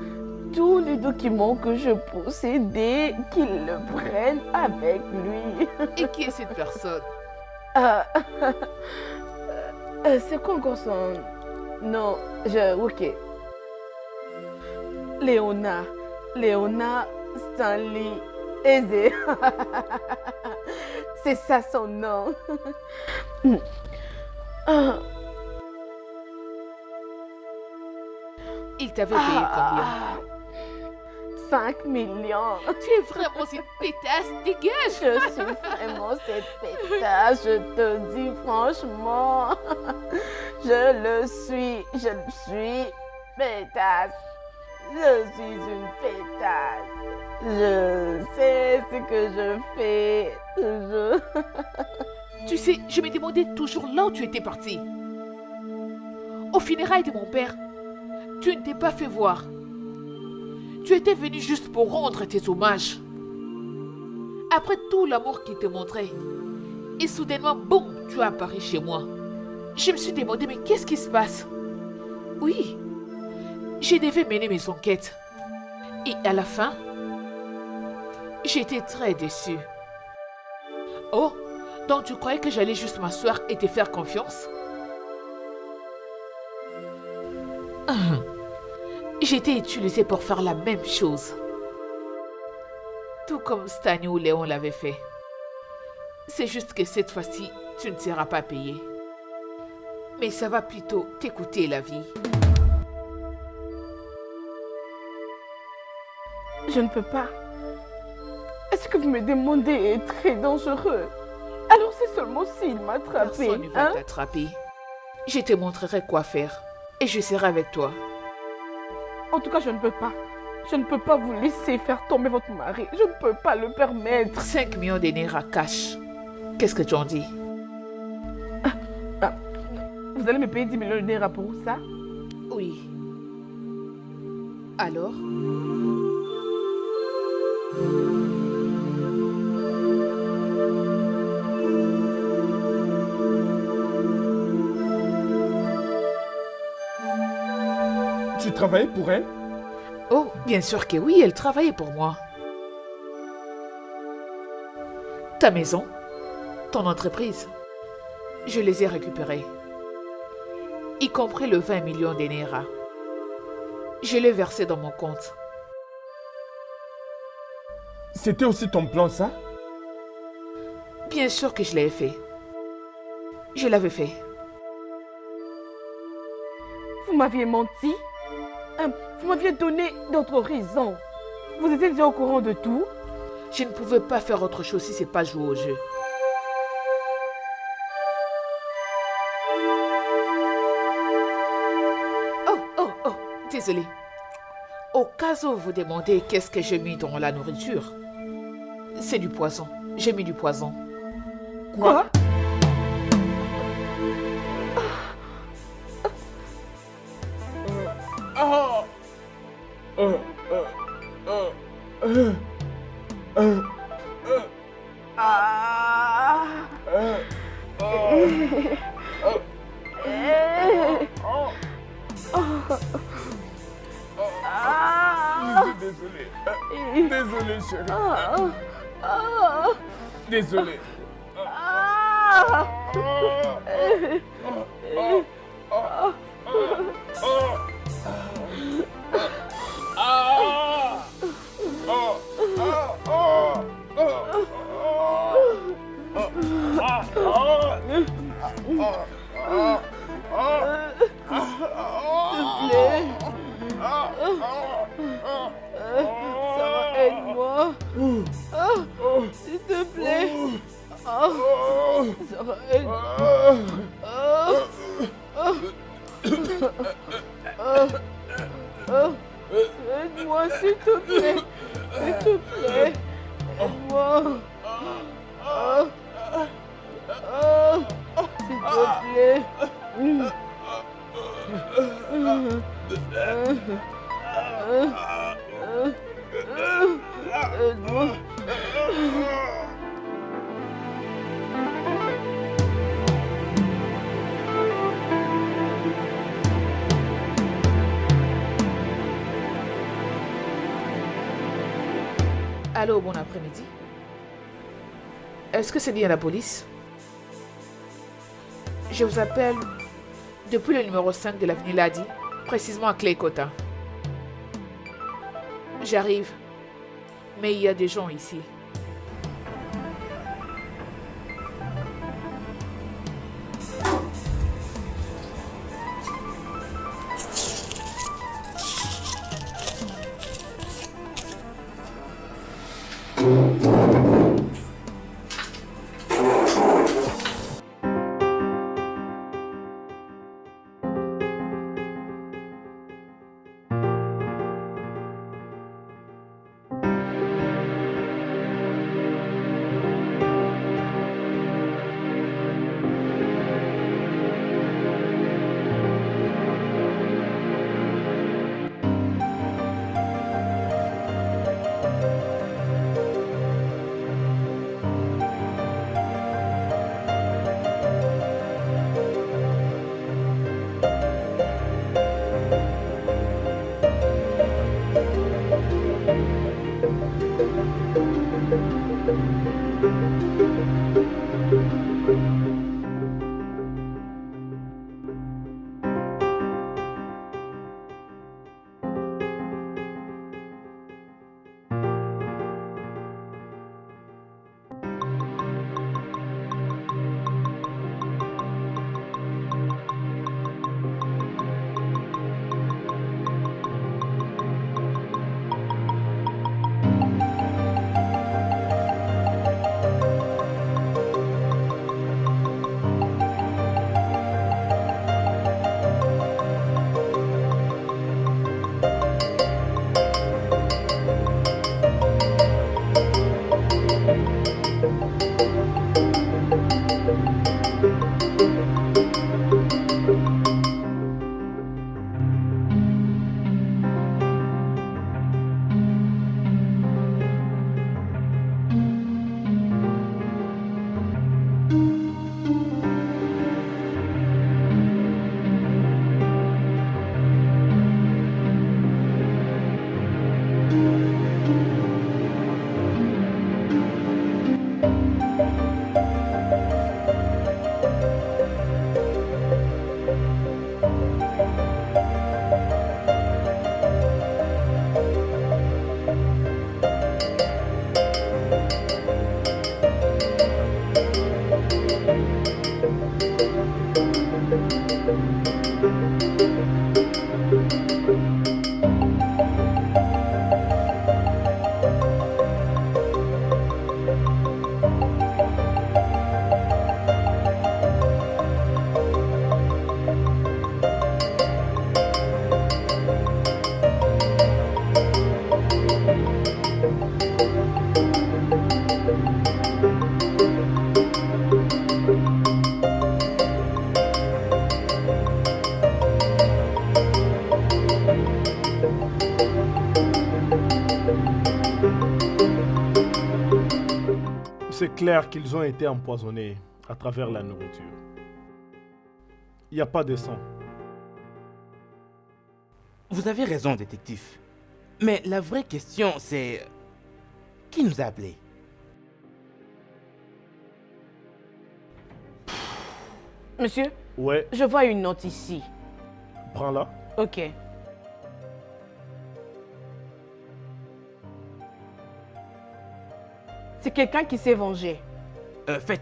les documents que je possédais, qu'il le prenne avec lui. Et qui est cette personne? C'est quoi encore son nom? Ok. Léona Stanley Eze. C'est ça son nom. Il t'avait payé combien? 5 millions. Tu es vraiment une pétasse, dégage! Je suis vraiment cette pétasse, je te dis franchement. Je le suis pétasse. Je suis une pétasse. Je sais ce que je fais. Toujours. Tu sais, je me demandais toujours là où tu étais parti. Au funérailles de mon père, tu ne t'es pas fait voir. Tu étais venu juste pour rendre tes hommages. Après tout l'amour qu'il te montrait. Et soudainement, boum, tu as apparu chez moi. Je me suis demandé, mais qu'est-ce qui se passe? Oui, je devais mener mes enquêtes. Et à la fin, j'étais très déçue. Oh, donc tu croyais que j'allais juste m'asseoir et te faire confiance? J'étais utilisée pour faire la même chose. Tout comme Stanley ou Léon l'avait fait. C'est juste que cette fois-ci, tu ne seras pas payé. Mais ça va plutôt t'écouter la vie. Je ne peux pas. Est-ce que vous me demandez est très dangereux? Alors c'est seulement s'il m'attrape. Personne ne va t'attraper. Je te montrerai quoi faire. Et je serai avec toi. En tout cas, je ne peux pas. Je ne peux pas vous laisser faire tomber votre mari. Je ne peux pas le permettre. 5 millions de naira cash. Qu'est-ce que tu en dis? Vous allez me payer 10 millions de naira pour ça? Oui. Alors? Tu travaillais pour elle? Oh, bien sûr que oui, elle travaillait pour moi. Ta maison, ton entreprise, je les ai récupérées. Y compris le 20 millions de naira. Je l'ai versé dans mon compte. C'était aussi ton plan, ça? Bien sûr que je l'ai fait. Je l'avais fait. Vous m'aviez menti? Vous m'aviez donné d'autres raisons. Vous étiez déjà au courant de tout? Je ne pouvais pas faire autre chose si c'est pas jouer au jeu. Oh, désolé. Au cas où vous vous demandez qu'est-ce que j'ai mis dans la nourriture, c'est du poison. J'ai mis du poison. Quoi? Oh. Désolé. Désolé, chérie. Désolé. Sarah, aide-moi. S'il te plaît. Sarah, aide-moi, s'il te plaît. S'il te plaît. Aide-moi. S'il te plaît. Aide-moi. Allô, bon après-midi. Est-ce que c'est bien la police? Je vous appelle depuis le numéro 5 de l'avenue Ladi, précisément à Clécota. J'arrive, mais il y a des gens ici. est clair qu'ils ont été empoisonnés à travers la nourriture. Il n'y a pas de sang. Vous avez raison, détective. Mais la vraie question, c'est... Qui nous a appelés? Monsieur, Ouais, je vois une note ici. prends-la. Ok. C'est quelqu'un qui s'est vengé.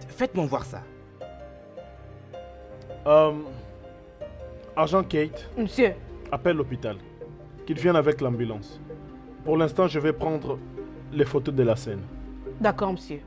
Faites-moi voir ça. Agent Kate, Monsieur, appelle l'hôpital. Qu'ils viennent avec l'ambulance. Pour l'instant, je vais prendre les photos de la scène. d'accord, monsieur.